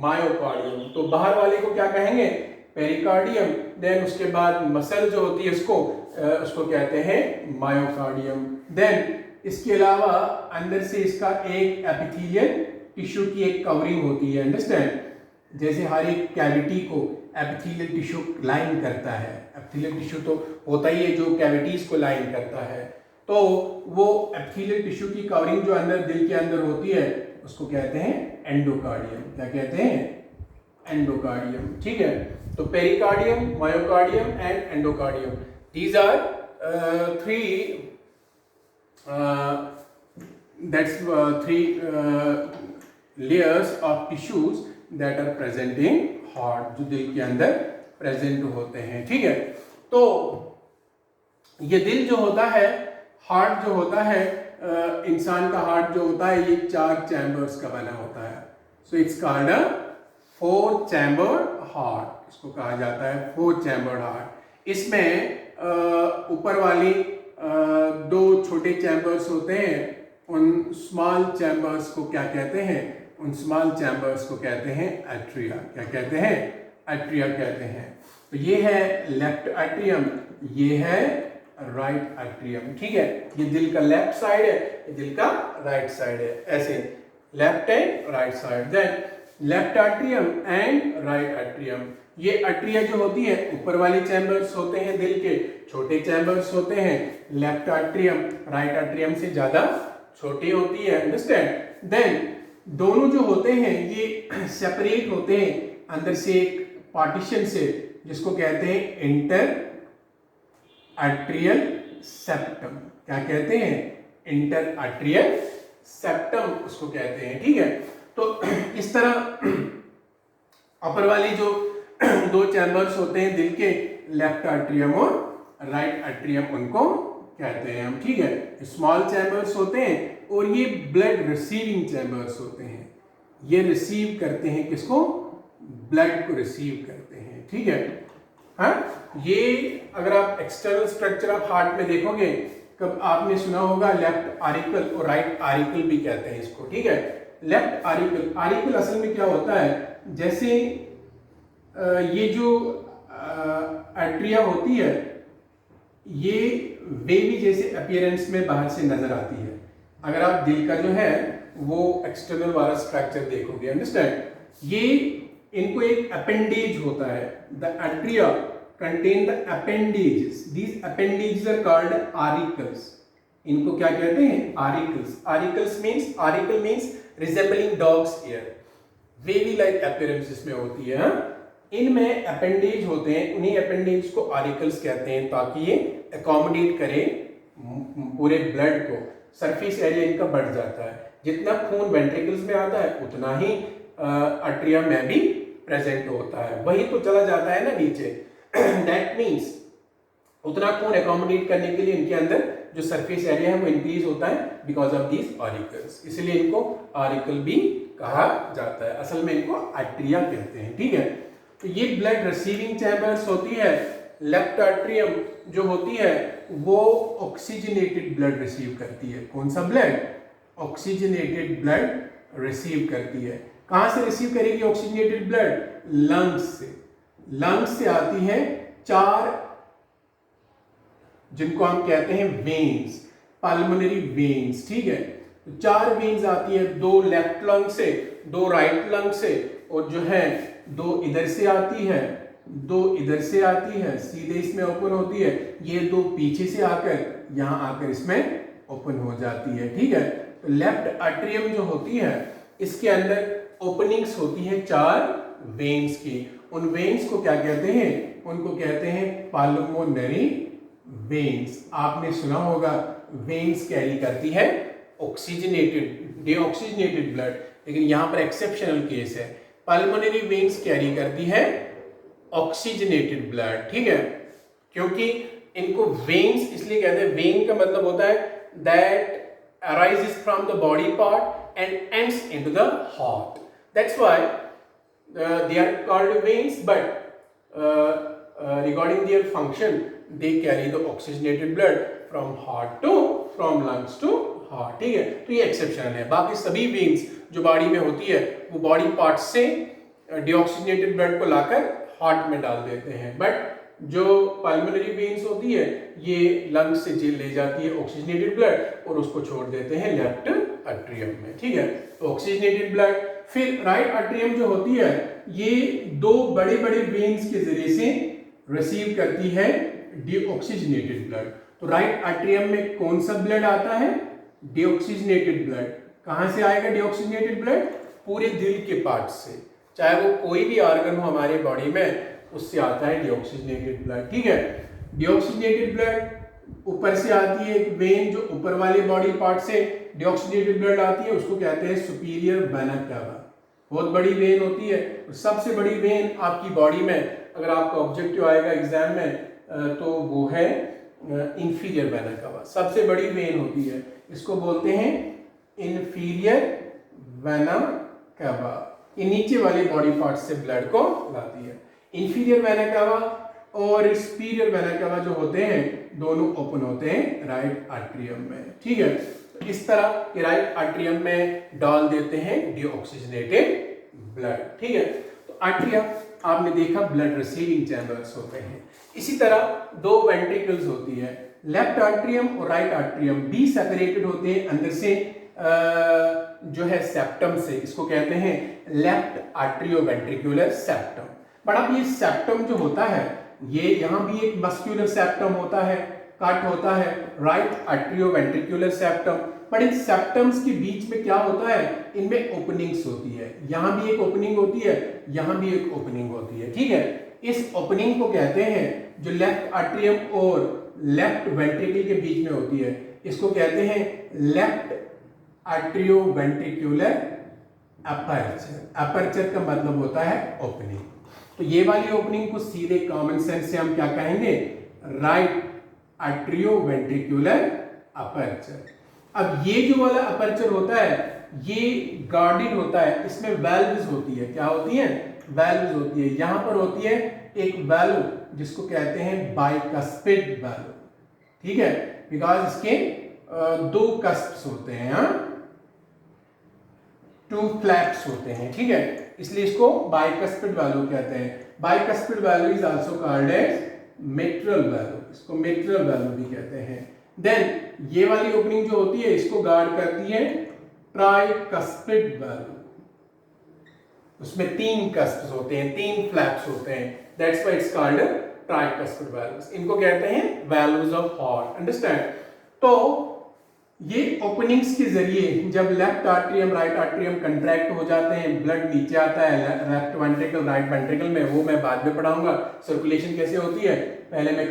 myocardium. तो बाहर वाले को क्या कहेंगे? पेरिकार्डियम। देन उसके बाद मसल जो होती है उसको कहते हैं मायोकार्डियम। देन इसके अलावा अंदर से इसका एक एपिथेलियल टिश्यू की एक कवरिंग होती है। अंडरस्टैंड? जैसे हर एक कैविटी को एपिथेलियल टिश्यू लाइन करता है। एपिथेलियल टिश्यू तो होता ही है जो कैविटीज को लाइन करता है। तो वो एपिथेलियल टिश्यू की कवरिंग जो अंदर दिल के अंदर होती है उसको कहते हैं एंडोकार्डियम। क्या कहते हैं? एंडोकार्डियम। ठीक है, तो pericardium, myocardium and endocardium, these are three layers of tissues that are present in heart, जो दिल के अंदर प्रेजेंट होते हैं। ठीक है, तो ये दिल जो होता है, हार्ट जो होता है, इंसान का हार्ट जो होता है ये 4 चैम्बर्स का बना होता है। So it's called a 4 chambered heart. इसको कहा जाता है 4 चैम्बर्ड हार्ट। इसमें ऊपर वाली 2 छोटे चैम्बर्स होते हैं, उन स्मॉल चैम्बर्स को क्या कहते हैं? उन स्मॉल चैम्बर्स को कहते हैं एट्रिया। क्या कहते हैं? एट्रिया कहते हैं। तो ये है लेफ्ट एट्रियम, ये है राइट एट्रियम। ठीक है, ये दिल का लेफ्ट साइड है, ये दिल का राइट साइड है, ऐसे left and right side. Then left atrium and right atrium. ये एट्रिया जो होती है ऊपर वाले चैम्बर्स होते हैं दिल के, छोटे चैम्बर्स होते हैं। लेफ्ट एट्रियम राइट एट्रियम से ज्यादा छोटी होती है। अंडरस्टैंड? देन दोनों जो होते हैं ये सेपरेट होते हैं अंदर से एक पार्टीशन से, जिसको कहते हैं इंटर आर्ट्रियल सेप्टम। क्या कहते हैं? इंटर आर्ट्रियल सेप्टम उसको कहते हैं। ठीक है, तो इस तरह अपर वाली जो 2 चैम्बर्स होते हैं दिल के, लेफ्ट आर्ट्रियम और राइट आर्ट्रियम, उनको कहते हैं हम। ठीक है, स्मॉल चैम्बर्स होते हैं और ये ब्लड रिसीविंग चैम्बर्स होते हैं। ये रिसीव करते हैं किसको? ब्लड को रिसीव करते हैं। ठीक है, हाँ, ये अगर आप एक्सटर्नल स्ट्रक्चर ऑफ हार्ट में देखोगे, कब आपने सुना होगा लेफ्ट आरिकल और राइट आरिकल भी कहते हैं इसको। ठीक है, लेफ्ट आरिकल, आरिकल असल में क्या होता है? जैसे ये जो एट्रिया होती है ये वेवी जैसे अपीयरेंस में बाहर से नजर आती है। अगर आप दिल का जो है वो एक्सटर्नल वाला स्ट्रक्चर देखोगे, अंडरस्टैंड? ये इनको एक अपेंडेज होता है, the atria contain the appendages, these appendages are called auricles. इनको क्या कहते हैं? Auricles. Auricles means, auricle means resembling dog's ear, wavy like appearance इसमें होती है। इनमें अपेंडेज होते हैं, उन्हीं अपेंडेज को आरिकल्स कहते हैं, ताकि ये अकोमोडेट करें पूरे ब्लड को। सरफेस एरिया इनका बढ़ जाता है, जितना खून वेंट्रिकल्स में आता है उतना ही आर्टरिया में भी प्रेजेंट होता है, वही तो चला जाता है ना नीचे। दैट मीन्स उतना खून अकोमोडेट करने के लिए इनके अंदर जो सरफेस एरिया है वो इंक्रीज होता है बिकॉज ऑफ दीज आरिकल्स, इसलिए इनको आरिकल भी कहा जाता है। असल में इनको आर्टरिया कहते हैं, ठीक है। तो ये ब्लड रिसीविंग चैम्बर्स होती है। लेफ्ट आर्टरियम जो होती है वो ऑक्सीजनेटेड ब्लड रिसीव करती है। कौन सा ब्लड? ऑक्सीजनेटेड ब्लड रिसीव करती है। कहां से रिसीव करेगी ऑक्सीजनेटेड ब्लड? लंग्स से। लंग्स से आती है 4, जिनको हम कहते हैं वेन्स, पल्मोनरी वेन्स, ठीक है। तो 4 वेन्स आती है, 2 लेफ्ट लंग से, 2 राइट लंग से, और जो है 2 इधर से आती है, 2 इधर से आती है, सीधे इसमें ओपन होती है। ये 2 पीछे से आकर यहां आकर इसमें ओपन हो जाती है, ठीक है। तो लेफ्ट आर्टरियम जो होती है इसके अंदर ओपनिंग्स होती है 4 वेन्स की। उन वेन्स को क्या कहते हैं? उनको कहते हैं पल्मोनरी वेन्स। आपने सुना होगा वेन्स कैरी करती है ऑक्सीजनेटेड, डीऑक्सीजनेटेड ब्लड, लेकिन यहां पर एक्सेप्शनल केस है। पल्मोनरी वेन्स कैरी करती है ऑक्सीजनेटेड ब्लड, ठीक है। क्योंकि इनको वेन्स इसलिए कहते हैं, वेन का मतलब होता है that arises from the body part and ends into the heart. That's why they are called veins, but regarding their function they carry the oxygenated blood from lungs to heart, ठीक है। तो ये exception है। बाकी सभी veins जो body में होती है वो बॉडी पार्ट से डीऑक्सीजनेटेड ब्लड को लाकर हार्ट में डाल देते हैं, बट जो पल्मोनरी वेन्स होती है ये लंग्स से ले जाती है ऑक्सीजनेटेड ब्लड और उसको छोड़ देते हैं लेफ्ट आर्टरियम में, ठीक है। तो ऑक्सीजनेटेड ब्लड। फिर राइट आर्टरियम जो होती है ये 2 बड़े बड़े वेन्स के जरिए से रिसीव करती है डीऑक्सीजनेटेड ब्लड। तो राइट आर्टरियम में कौन सा ब्लड आता है? Deoxygenated blood. कहां से आएगा डीऑक्सीजनेटेड ब्लड? पूरे दिल के पार्ट से, चाहे वो कोई भी ऑर्गन हो हमारे बॉडी में, उससे आता है डीऑक्सीजनेटेड ब्लड, ठीक है। डीऑक्सीजनेटेड ब्लड ऊपर से आती है, एक वेन जो ऊपर वाले बॉडी पार्ट से डीऑक्सीजनेटेड ब्लड आती है उसको कहते हैं सुपीरियर वेना कावा। बहुत बड़ी वेन होती है। सबसे बड़ी वेन आपकी बॉडी में अगर आपका ऑब्जेक्टिव आएगा एग्जाम में तो वो है इंफीरियर वेना कावा, सबसे बड़ी वेन होती है। इसको बोलते हैं इंफीरियर वेना कावा। ये नीचे वाले बॉडी पार्ट से ब्लड को लाती है। इंफीरियर वेना कावा और सुपीरियर वेना कावा जो होते हैं दोनों ओपन होते हैं राइट आर्टरियम में, ठीक है। इस तरह राइट आर्टरियम में डाल देते हैं डीऑक्सीजनेटेड ब्लड, ठीक है। तो आर्टरिया आपने देखा ब्लड रिसीविंग चैम्बर्स होते हैं। इसी तरह 2 वेंट्रिकल्स होती है, लेफ्ट आर्टरियम और राइट आर्टरियम भी सेपरेटेड होते हैं अंदर से जो है सेप्टम से। इसको कहते हैं लेफ्ट आर्टरियो वेंट्रिकुलर सेप्टम। बट अब ये सेप्टम जो होता है ये यहाँ भी एक मस्क्यूलर सेप्टम होता है, कट होता है, right atrioventricular septum. But इन सेप्टम्स के बीच में क्या होता है? इनमें ओपनिंग्स होती है। यहाँ भी एक ओपनिंग होती है, यहाँ भी एक ओपनिंग होती है, ठीक है। इस ओपनिंग को कहते हैं, जो लेफ्ट आर्टरियम और लेफ्ट वेंट्रिकल के बीच में होती है, इसको कहते हैं लेफ्ट आर्टरियो वेंट्रिकुलर अपर्चर। अपर्चर का मतलब होता है ओपनिंग। तो ये वाली ओपनिंग को सीधे कॉमन सेंस से हम क्या कहेंगे? Right atrioventricular aperture. अब ये जो वाला अपर्चर होता है ये गार्डेड होता है, इसमें वेल्व्स होती है। क्या होती है? वेल्व्स होती है। यहां पर होती है एक वेल्व जिसको कहते हैं बाइकस्पिड वेल्व, ठीक है, बिकॉज इसके 2 कस्प्स होते हैं, 2 फ्लैप्स होते हैं, ठीक है, इसलिए इसको बाइकस्पिड वैल्यू कहते हैं। Bicuspid valve is also called as mitral valve, इसको मिट्रल वैल्यू भी कहते हैं। देन ये वाली ओपनिंग जो होती है इसको गार्ड करती है ट्राइकस्पिड वैल्यू। उसमें 3 कस्प्स होते हैं, 3 फ्लैप्स होते हैं, that's why it's called tricuspid valves. इनको कहते हैं वैल्व्स ऑफ हार्ट, अंडरस्टैंड। तो ये ओपनिंग्स के जरिए जब left atrium right atrium contract हो जाते हैं, ब्लड नीचे आता है लेफ्ट वेंट्रिकल राइट वेंट्रिकल में, वो मैं बाद में पढ़ाऊंगा सर्कुलेशन कैसे होती है, पहले मैं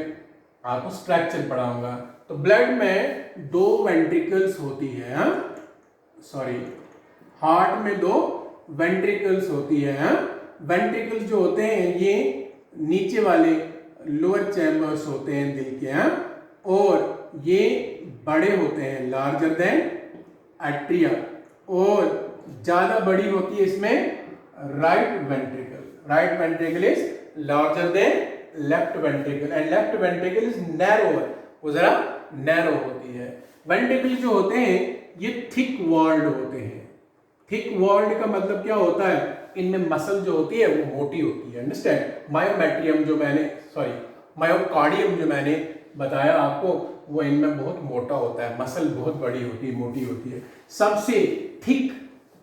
आपको स्ट्रक्चर पढ़ाऊंगा। तो ब्लड में 2 वेंट्रिकल्स होती है, सॉरी हार्ट में 2 वेंट्रिकल्स होती है। वेंट्रिकल्स जो होते हैं ये नीचे वाले लोअर चैम्बर्स होते हैं दिल के, और ये बड़े होते हैं लार्जर देन एट्रिया, और ज्यादा बड़ी होती है इसमें right ventricle. Right ventricle is larger than left ventricle and left ventricle is narrower, वो जरा नैरो होती है। वेंट्रिकल जो होते हैं ये थिक वॉल्ड होते हैं। थिक वॉल्ड का मतलब क्या होता है, इनमें मसल जो होती है वो मोटी होती है, अंडरस्टैंड। मायोमेट्रियम जो मैंने मायोकार्डियम जो मैंने बताया आपको, वो इनमें बहुत मोटा होता है, मसल बहुत बड़ी होती है, मोटी होती है। सबसे थिक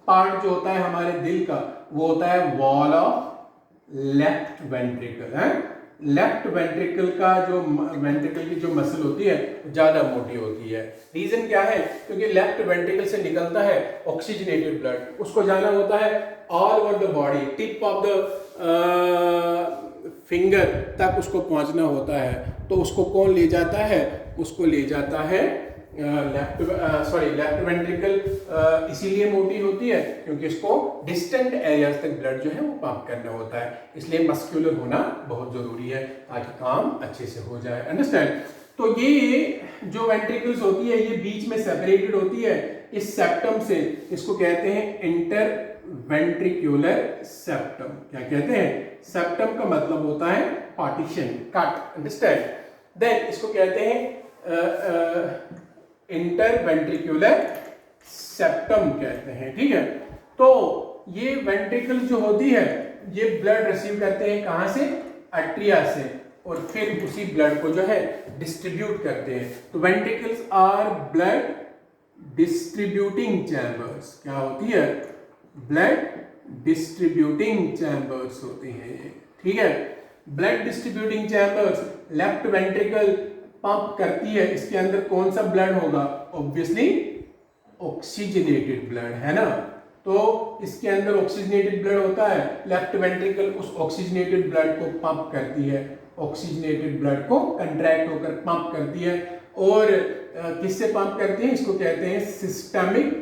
पार्ट जो होता है हमारे दिल का वो होता है वॉल ऑफ लेफ्ट वेंट्रिकल है। लेफ्ट वेंट्रिकल का जो वेंट्रिकल की जो मसल होती है ज्यादा मोटी होती है। रीजन क्या है, क्योंकि लेफ्ट वेंट्रिकल से निकलता है ऑक्सीजनेटेड ब्लड, उसको जाना होता है all over the body, tip of the finger तक उसको पहुंचना होता है। तो उसको कौन ले जाता है, उसको ले जाता है लेफ्ट वेंट्रिकल। इसीलिए मोटी होती है क्योंकि इसको डिस्टेंट एरियाज तक ब्लड जो है वो पंप करना होता है, इसलिए मस्कुलर होना बहुत जरूरी है ताकि काम अच्छे से हो जाए, अंडरस्टैंड। तो ये जो वेंट्रिकल्स होती है ये बीच में सेपरेटेड होती है इस सेप्टम से, इसको कहते हैं इंटर वेंट्रिकुलर सेप्टम। क्या कहते हैं, सेप्टम का मतलब होता है पार्टीशन, कट, अंडरस्टैंड। देन इसको कहते हैं इंटर वेंट्रिकुलर सेप्टम कहते हैं, ठीक है। तो ये वेंट्रिकल जो होती है ये ब्लड रिसीव करते हैं कहां से, एट्रिया से, और फिर उसी ब्लड को जो है डिस्ट्रीब्यूट करते हैं। तो ventricles are blood distributing chambers. क्या होती है, ब्लड डिस्ट्रीब्यूटिंग चैम्बर्स होती हैं ये, ठीक है। Blood distributing chambers, left ventricle pump करती है, इसके अंदर कौन सा ब्लड होगा, ऑब्वियसली ऑक्सीजनेटेड ब्लड है ना। तो इसके अंदर ऑक्सीजनेटेड ब्लड होता है, लेफ्ट वेंट्रिकल उस ऑक्सीजनेटेड ब्लड को पंप करती है, ऑक्सीजनेटेड ब्लड को कंट्रैक्ट होकर पंप करती है। और किससे पंप करती है, इसको कहते हैं सिस्टमिक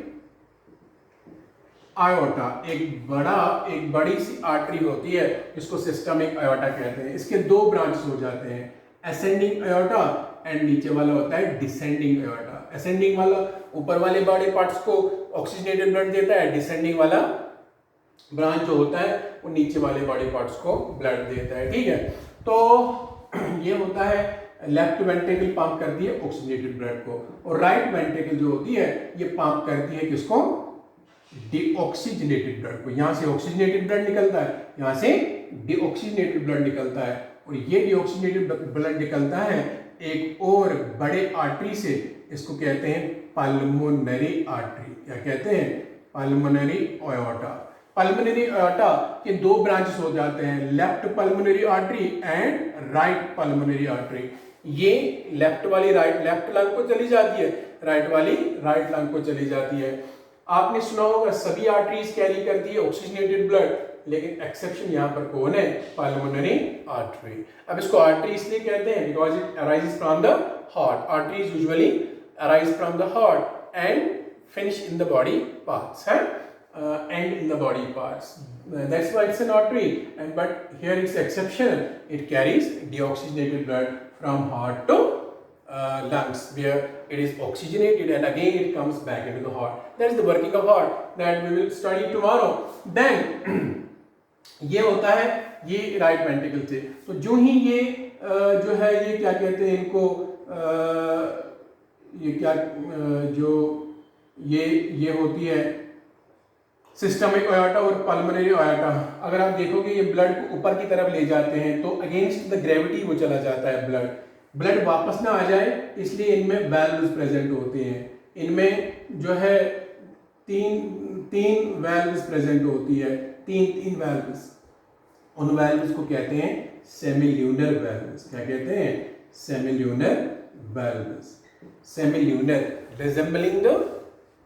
आयोटा। एक बड़ी सी आर्टरी होती है जिसको सिस्टमिक आयोटा कहते हैं। इसके 2 ब्रांचेस हो जाते हैं, असेंडिंग आयोटा एंड नीचे वाला होता है डिसेंडिंग आयोटा। असेंडिंग वाला ऊपर वाले बॉडी पार्ट्स को ऑक्सीजनेटेड ब्लड देता है, डिसेंडिंग वाला ब्रांच जो होता है वो नीचे वाले बॉडी पार्ट्स को ब्लड देता है, ठीक है। तो ये होता है लेफ्ट वेंट्रिकल पंप करती है ऑक्सीजनेटेड ब्लड को, और राइट वेंट्रिकल जो होती है ये पंप करती है किसको, डीऑक्सीजनेटेड ब्लड को। यहाँ से ऑक्सीजनेटेड ब्लड निकलता है, यहाँ से डीऑक्सीजनेटेड ब्लड निकलता है, और ये डीऑक्सीजनेटेड ब्लड निकलता है एक और बड़े आर्टरी से, इसको कहते हैं पल्मोनरी आर्टरी। क्या कहते हैं, पल्मोनरी आयोटा। पल्मोनरी आयोटा के 2 ब्रांचेस हो जाते हैं, left pulmonary artery and right pulmonary artery. ये लेफ्ट वाली लेफ्ट लंग को चली जाती है, राइट वाली राइट लंग को चली जाती है। आपने सुना होगा सभी आर्टरीज कैरी करती है ऑक्सीजनेटेड ब्लड, लेकिन एक्सेप्शन यहाँ पर कौन है, पल्मोनरी आर्टरी। अब इसको आर्टरी इसलिए कहते हैं because it arises from the heart. Arteries usually arise from the heart and finish in the body parts, end in the body parts. That's why it's an artery, and but here it's exceptional. It carries deoxygenated blood from heart to lungs, where it is oxygenated and again it comes back into the heart. That's the working of heart that we will study tomorrow. Then ये होता है ये right ventricle से। तो जो ही ये जो है ये क्या कहते हैं इनको, ये क्या जो ये होती है सिस्टमिक आयोटा और पल्मोनरी आयोटा। अगर आप देखोगे ये ब्लड को ऊपर की तरफ ले जाते हैं तो अगेंस्ट द ग्रेविटी वो चला जाता है, ब्लड वापस ना आ जाए, इसलिए इनमें वैल्व्स प्रेजेंट होते हैं। इनमें जो है तीन वैल्व्स प्रेजेंट होती है, तीन वैल्व्स, उन वैल्व्स को कहते हैं सेमिल्यूनर वैल्व्स। क्या कहते हैं? Semilunar valves. Semilunar, resembling the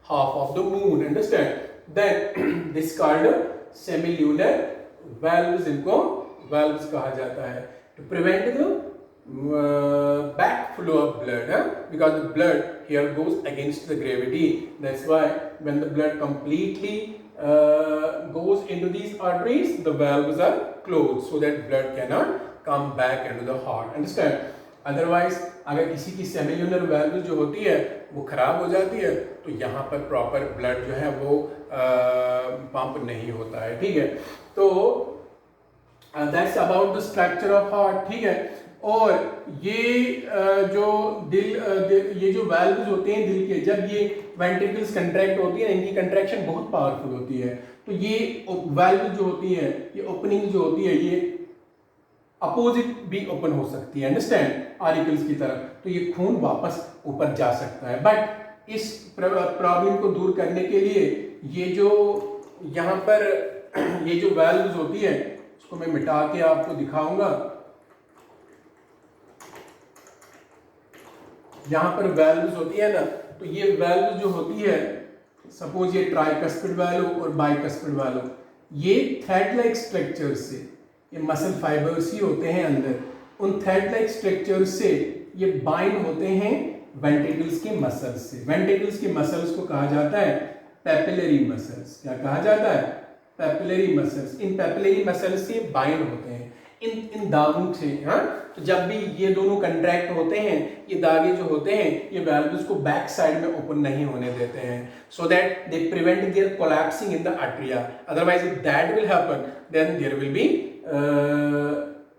half of the moon, understand? Then this called semilunar valves, इनको valves कहा जाता है, to prevent the backflow of blood, because the blood here goes against the gravity. That's why when the blood completely goes into these arteries, the valves are closed so that blood cannot come back into the heart, understand? Otherwise अगर किसी की semilunar valve जो होती है वो खराब हो जाती है तो यहाँ पर प्रॉपर ब्लड जो है वो पंप नहीं होता है, ठीक है? तो that's about the structure of heart, ठीक है? और ये जो ये जो वैल्व्स होते हैं दिल के, जब ये वेंट्रिकल्स कंट्रैक्ट होती है, इनकी कंट्रैक्शन बहुत पावरफुल होती है, तो ये वैल्व जो होती है, ये ओपनिंग जो होती है, ये अपोजिट भी ओपन हो सकती है, अंडरस्टैंड? ऑरिकल्स की तरफ, तो ये खून वापस ऊपर जा सकता है। बट इस प्रॉब्लम को दूर करने के लिए ये जो यहाँ पर ये जो वैल्व्स होती है, इसको मैं मिटा के आपको दिखाऊंगा। यहाँ पर वैल्व्स होती है ना, तो ये वैल्व जो होती है, सपोज ये ट्राइकस्पिड वैल्व और बाइकस्पिड वैल्व, ये थ्रेड लाइक स्ट्रक्चर से, ये मसल फाइबर्स ही होते हैं अंदर, उन थ्रेड लाइक स्ट्रक्चर्स से ये बाइंड होते हैं वेंट्रिकल्स के मसल्स से। वेंट्रिकल्स के मसल्स को कहा जाता है पेपिलरी मसल्स। क्या कहा जाता है? Papillary muscles. इन पेपिलरी मसल्स से बाइंड होते हैं इन दागों से, हाँ? तो जब भी ये दोनों कंट्रैक्ट होते हैं, ये धागे जो होते हैं, ये वैल्व्स को बैक साइड में ओपन नहीं होने देते हैं, so that they prevent their collapsing in the atria. Otherwise if that will happen, then there will be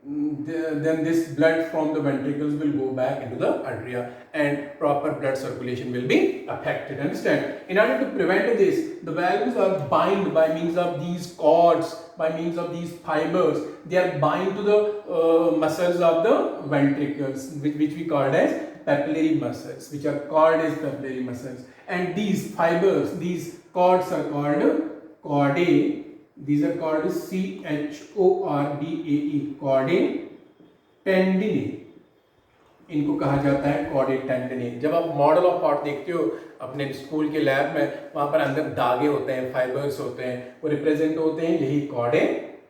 then this blood from the ventricles will go back into the arteria and proper blood circulation will be affected, understand? In order to prevent this, the valves are bind by means of these cords, by means of these fibers. They are bind to the muscles of the ventricles, which we called as papillary muscles, which are called as papillary muscles. And these fibers, these cords are called chordae. These are called CHORDAE, chordae tendineae. इनको कहा जाता है chordae tendineae. जब आप model of heart देखते हो अपने school के लैब में, वहाँ पर अंदर धागे होते हैं, फाइबर्स होते हैं, वो रिप्रेजेंट होते हैं यही chordae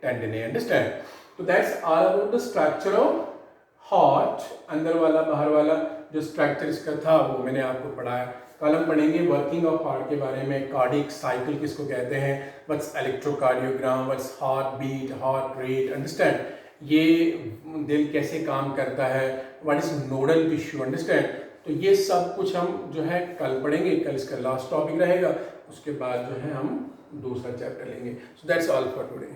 tendineae, अंडरस्टैंड? तो that's all about the structure of heart. अंदर वाला बाहर वाला जो स्ट्रक्चर इसका था वो मैंने आपको पढ़ाया। कल हम पढ़ेंगे वर्किंग ऑफ हार्ट के बारे में, कार्डिक साइकिल किसको कहते हैं, what's electrocardiogram, what's heart beat, heart rate, understand? ये दिल कैसे काम करता है, what is nodal tissue, understand? तो ये सब कुछ हम जो है कल पढ़ेंगे। कल इसका लास्ट टॉपिक रहेगा, उसके बाद जो है हम दूसरा चैप्टर लेंगे। So that's all for today.